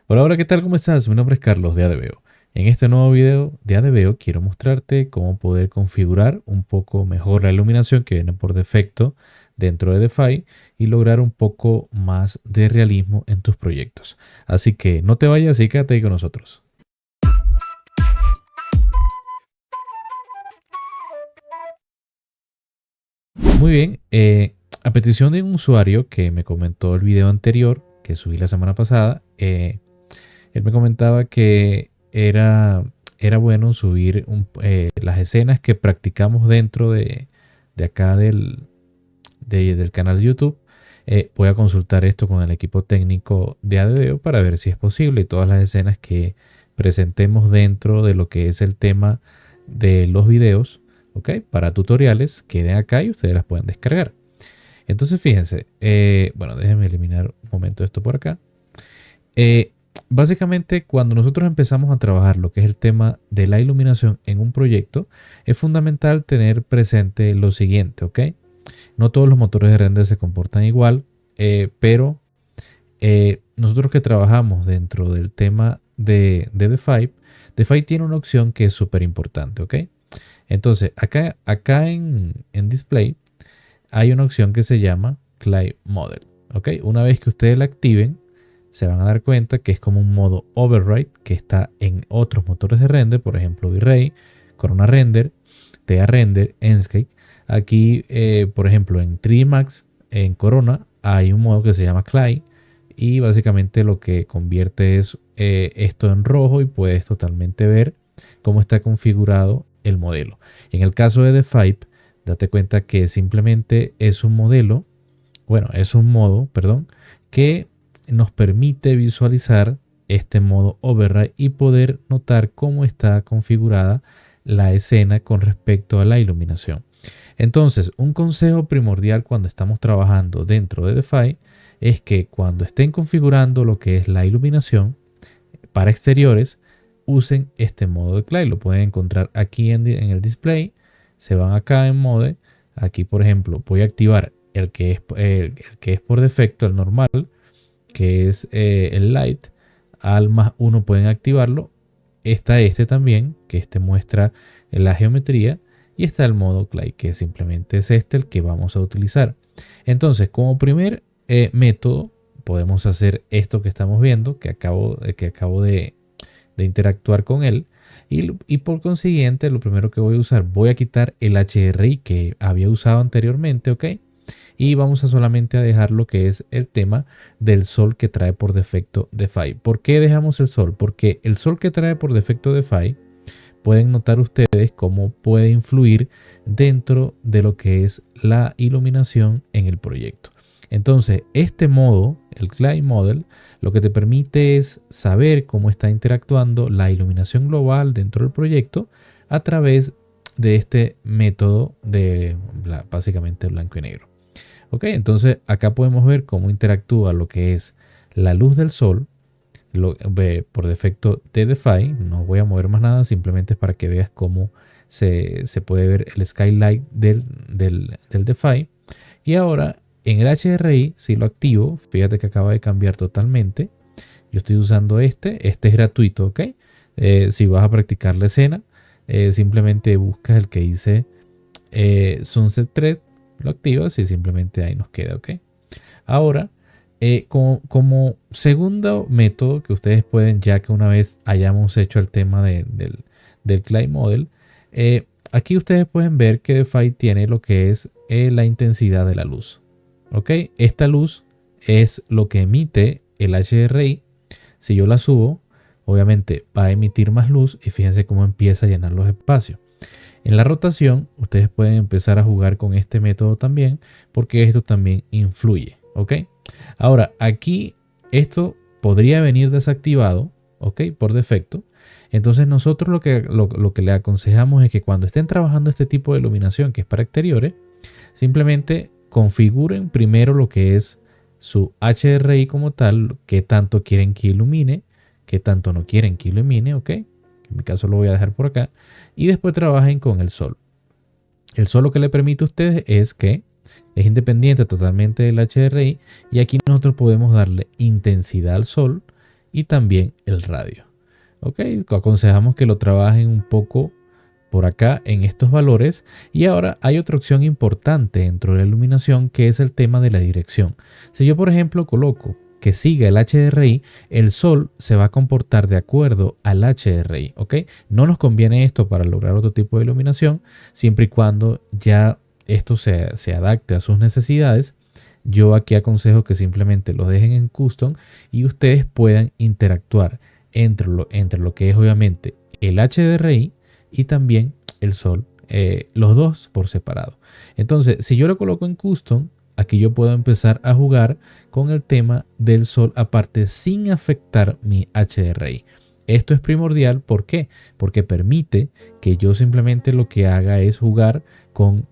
Hola, hola, ¿qué tal? ¿Cómo estás? Mi nombre es Carlos de ADVO. En este nuevo video de ADVO quiero mostrarte cómo poder configurar un poco mejor la iluminación que viene por defecto dentro de DeFi y lograr un poco más de realismo en tus proyectos. Así que no te vayas y quédate ahí con nosotros. Muy bien, a petición de un usuario que me comentó el video anterior que subí la semana pasada, él me comentaba que era bueno subir las escenas que practicamos dentro de acá del canal de YouTube. Voy a consultar esto con el equipo técnico de ADVO para ver si es posible y todas las escenas que presentemos dentro de lo que es el tema de los videos, ¿ok? Para tutoriales, queden acá y ustedes las pueden descargar. Entonces fíjense, bueno, déjenme eliminar un momento esto por acá. Eh, Básicamente, cuando nosotros empezamos a trabajar lo que es el tema de la iluminación en un proyecto, es fundamental tener presente lo siguiente, ¿ok? No todos los motores de render se comportan igual, pero nosotros que trabajamos dentro del tema de DeFi, DeFi tiene una opción que es súper importante, ¿ok? Entonces, acá en Display hay una opción que se llama Clay Model, ¿ok? Una vez que ustedes la activen, se van a dar cuenta que es como un modo override que está en otros motores de render, por ejemplo V-Ray, Corona Render, TEA Render, Enscape. Aquí, por ejemplo, en 3D Max, en Corona, hay un modo que se llama Clay y básicamente lo que convierte es esto en rojo y puedes totalmente ver cómo está configurado el modelo. En el caso de The5, date cuenta que simplemente es un modelo, bueno, es un modo, perdón, que nos permite visualizar este modo override y poder notar cómo está configurada la escena con respecto a la iluminación. Entonces, un consejo primordial cuando estamos trabajando dentro de DeFi es que cuando estén configurando lo que es la iluminación para exteriores, usen este modo de Clay. Lo pueden encontrar aquí en el display. Se van acá en Mode. Aquí, por ejemplo, voy a activar el que es por defecto, el normal, que es el Light. Al más uno pueden activarlo. Está este también, que este muestra la geometría. Y está el modo Clay, que simplemente es este el que vamos a utilizar. Entonces, como primer método, podemos hacer esto que estamos viendo, que acabo de interactuar con él. Y por consiguiente, lo primero que voy a usar, voy a quitar el HRI que había usado anteriormente, ¿ok? Y vamos a solamente a dejar lo que es el tema del sol que trae por defecto DeFi. ¿Por qué dejamos el sol? Porque el sol que trae por defecto DeFi, pueden notar ustedes cómo puede influir dentro de lo que es la iluminación en el proyecto. Entonces, este modo, el Clay Model, lo que te permite es saber cómo está interactuando la iluminación global dentro del proyecto a través de este método de básicamente blanco y negro. Ok, entonces acá podemos ver cómo interactúa lo que es la luz del sol por defecto de DeFi. No voy a mover más nada, simplemente es para que veas cómo se puede ver el skylight del DeFi. Y ahora en el HRI, si lo activo, fíjate que acaba de cambiar totalmente. Yo estoy usando este es gratuito, ¿ok? Si vas a practicar la escena, simplemente buscas el que dice Sunset Thread, lo activas y simplemente ahí nos queda, ¿ok? Ahora, como segundo método que ustedes pueden, ya que una vez hayamos hecho el tema del Clay Model, aquí ustedes pueden ver que DeFi tiene lo que es la intensidad de la luz. ¿Ok? Esta luz es lo que emite el HRI. Si yo la subo, obviamente va a emitir más luz y fíjense cómo empieza a llenar los espacios. En la rotación, ustedes pueden empezar a jugar con este método también, porque esto también influye, ¿ok? Ahora, aquí esto podría venir desactivado, ¿ok? Por defecto. Entonces nosotros lo que le aconsejamos es que cuando estén trabajando este tipo de iluminación, que es para exteriores, simplemente configuren primero lo que es su HRI como tal, qué tanto quieren que ilumine, qué tanto no quieren que ilumine, ¿ok? En mi caso lo voy a dejar por acá. Y después trabajen con el sol. El sol lo que le permite a ustedes es que es independiente totalmente del HRI y aquí nosotros podemos darle intensidad al sol y también el radio. Ok, aconsejamos que lo trabajen un poco por acá en estos valores. Y ahora hay otra opción importante dentro de la iluminación, que es el tema de la dirección. Si yo, por ejemplo, coloco que siga el HDRI, el sol se va a comportar de acuerdo al HDRI. ¿Ok? No nos conviene esto para lograr otro tipo de iluminación, siempre y cuando ya esto se adapte a sus necesidades. Yo aquí aconsejo que simplemente lo dejen en custom y ustedes puedan interactuar entre lo que es obviamente el HDRI y también el sol, los dos por separado. Entonces, si yo lo coloco en custom, aquí yo puedo empezar a jugar con el tema del sol aparte sin afectar mi HDRI. Esto es primordial, ¿por qué? Porque permite que yo simplemente lo que haga es jugar con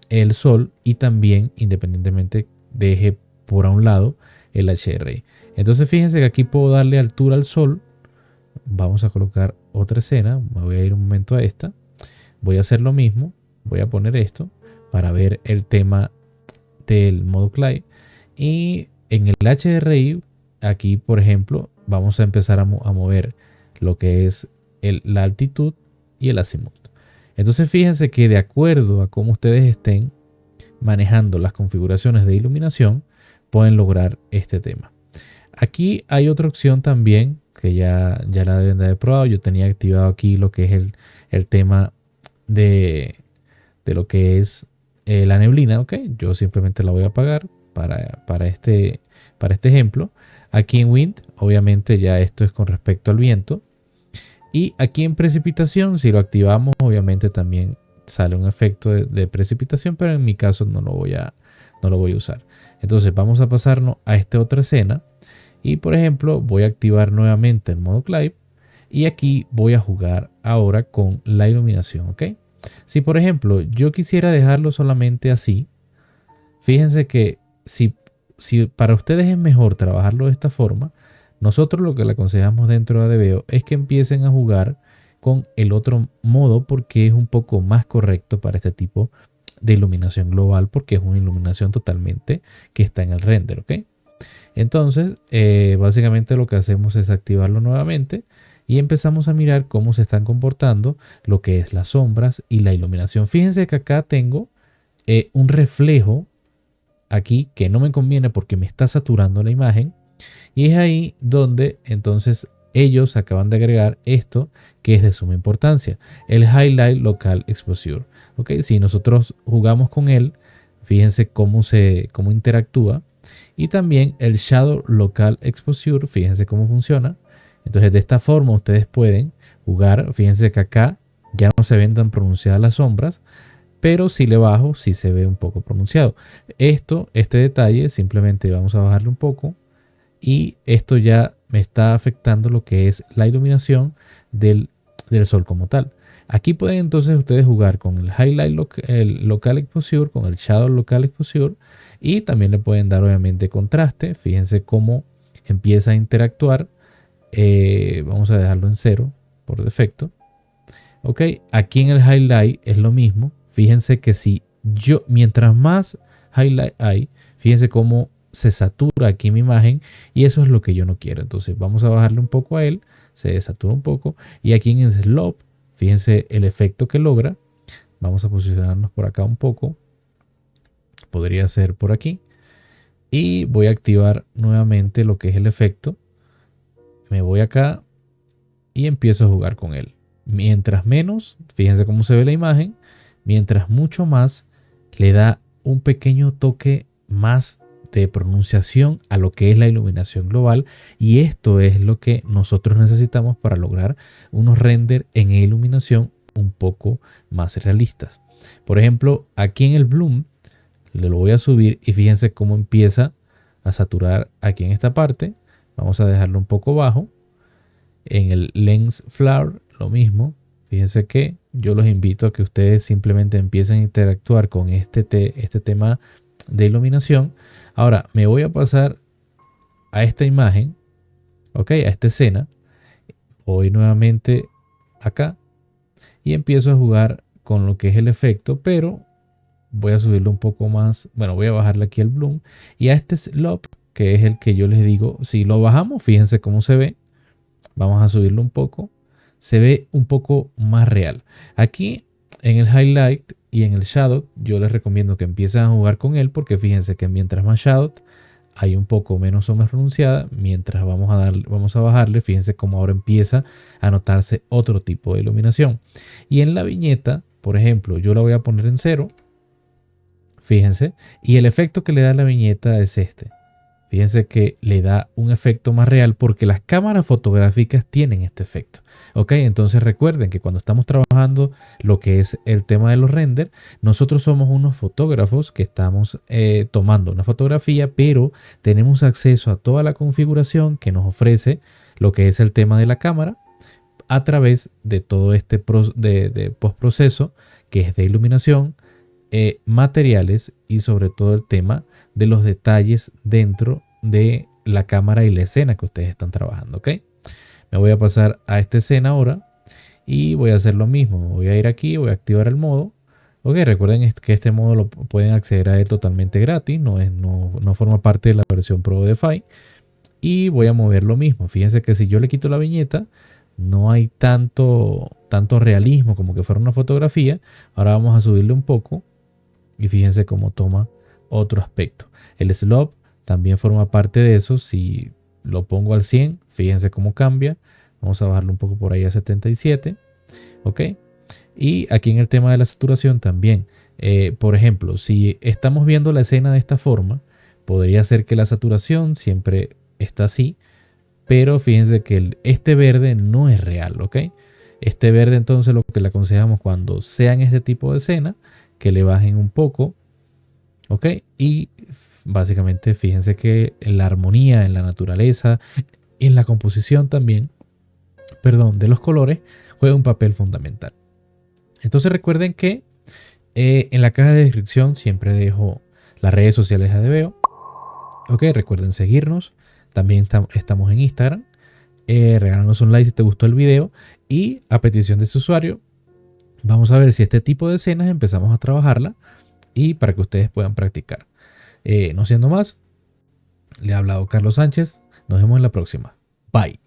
el sol y también independientemente deje por a un lado el HDRI. Entonces fíjense que aquí puedo darle altura al sol. Vamos a colocar otra escena, me voy a ir un momento a esta, voy a hacer lo mismo, voy a poner esto para ver el tema del modo Clay y en el HDRI aquí por ejemplo vamos a empezar a mover lo que es la altitud y el azimut. Entonces fíjense que de acuerdo a cómo ustedes estén manejando las configuraciones de iluminación pueden lograr este tema. Aquí hay otra opción también que ya la deben de haber probado. Yo tenía activado aquí lo que es el tema de lo que es la neblina. Ok, yo simplemente la voy a apagar para este ejemplo. Aquí en Wind, obviamente ya esto es con respecto al viento. Y aquí en precipitación, si lo activamos, obviamente también sale un efecto de precipitación, pero en mi caso no lo voy a usar. Entonces vamos a pasarnos a esta otra escena. Y por ejemplo voy a activar nuevamente el modo Clive y aquí voy a jugar ahora con la iluminación. ¿Ok? Si por ejemplo yo quisiera dejarlo solamente así, fíjense que si para ustedes es mejor trabajarlo de esta forma, nosotros lo que le aconsejamos dentro de ADVEO es que empiecen a jugar con el otro modo porque es un poco más correcto para este tipo de iluminación global, porque es una iluminación totalmente que está en el render. ¿Ok? Entonces, básicamente lo que hacemos es activarlo nuevamente y empezamos a mirar cómo se están comportando lo que es las sombras y la iluminación. Fíjense que acá tengo un reflejo aquí que no me conviene porque me está saturando la imagen y es ahí donde entonces ellos acaban de agregar esto que es de suma importancia, el Highlight Local Exposure. ¿Ok? Si nosotros jugamos con él, fíjense cómo interactúa. Y también el Shadow Local Exposure, fíjense cómo funciona. Entonces de esta forma ustedes pueden jugar. Fíjense que acá ya no se ven tan pronunciadas las sombras, pero si le bajo sí se ve un poco pronunciado. Este detalle simplemente vamos a bajarle un poco y esto ya me está afectando lo que es la iluminación del sol como tal. Aquí pueden entonces ustedes jugar con el el Local Exposure, con el Shadow Local Exposure y también le pueden dar obviamente contraste. Fíjense cómo empieza a interactuar. Vamos a dejarlo en 0 por defecto. Ok, aquí en el Highlight es lo mismo. Fíjense que mientras más Highlight hay, fíjense cómo se satura aquí mi imagen y eso es lo que yo no quiero. Entonces vamos a bajarle un poco a él, se desatura un poco y aquí en el Slope, fíjense el efecto que logra. Vamos a posicionarnos por acá un poco, podría ser por aquí y voy a activar nuevamente lo que es el efecto. Me voy acá y empiezo a jugar con él. Mientras menos, fíjense cómo se ve la imagen, mientras mucho más le da un pequeño toque más de pronunciación a lo que es la iluminación global y esto es lo que nosotros necesitamos para lograr unos render en iluminación un poco más realistas. Por ejemplo, aquí en el bloom le lo voy a subir y fíjense cómo empieza a saturar aquí en esta parte. Vamos a dejarlo un poco bajo. En el lens flare lo mismo. Fíjense que yo los invito a que ustedes simplemente empiecen a interactuar con este tema de iluminación. Ahora me voy a pasar a esta imagen, ok, a esta escena. Voy nuevamente acá y empiezo a jugar con lo que es el efecto, pero voy a subirlo un poco más. Bueno, voy a bajarle aquí el bloom y a este slope, que es el que yo les digo, si lo bajamos, fíjense cómo se ve. Vamos a subirlo un poco. Se ve un poco más real. Aquí en el highlight y en el shadow yo les recomiendo que empiecen a jugar con él, porque fíjense que mientras más shadow hay un poco menos sombra pronunciada. Mientras vamos a bajarle, fíjense cómo ahora empieza a notarse otro tipo de iluminación. Y en la viñeta, por ejemplo, yo la voy a poner en 0. Fíjense, y el efecto que le da la viñeta es este. Fíjense que le da un efecto más real porque las cámaras fotográficas tienen este efecto. Ok, entonces recuerden que cuando estamos trabajando lo que es el tema de los renders, nosotros somos unos fotógrafos que estamos tomando una fotografía, pero tenemos acceso a toda la configuración que nos ofrece lo que es el tema de la cámara a través de todo este de postproceso que es de iluminación, materiales y sobre todo el tema de los detalles dentro de la cámara y la escena que ustedes están trabajando. ¿Ok? Me voy a pasar a esta escena ahora y voy a hacer lo mismo. Voy a ir aquí, voy a activar el modo. Ok, recuerden que este modo lo pueden acceder a él totalmente gratis, no forma parte de la versión Pro de DeFi. Y voy a mover lo mismo. Fíjense que si yo le quito la viñeta, no hay tanto realismo como que fuera una fotografía. Ahora vamos a subirle un poco y fíjense cómo toma otro aspecto. El slope también forma parte de eso. Si lo pongo al 100, fíjense cómo cambia. Vamos a bajarlo un poco por ahí a 77. Ok. Y aquí en el tema de la saturación también. Por ejemplo, si estamos viendo la escena de esta forma, podría ser que la saturación siempre está así. Pero fíjense que este verde no es real. Ok. Este verde, entonces, lo que le aconsejamos cuando sean este tipo de escena, que le bajen un poco. Ok. Y básicamente fíjense que en la armonía, en la naturaleza, en la composición también, perdón, de los colores, juega un papel fundamental. Entonces recuerden que en la caja de descripción siempre dejo las redes sociales de Adebeo. Ok, recuerden seguirnos. También estamos en Instagram. Regálanos un like si te gustó el video. Y a petición de este usuario, vamos a ver si este tipo de escenas empezamos a trabajarla y para que ustedes puedan practicar. No siendo más, le ha hablado Carlos Sánchez. Nos vemos en la próxima. Bye.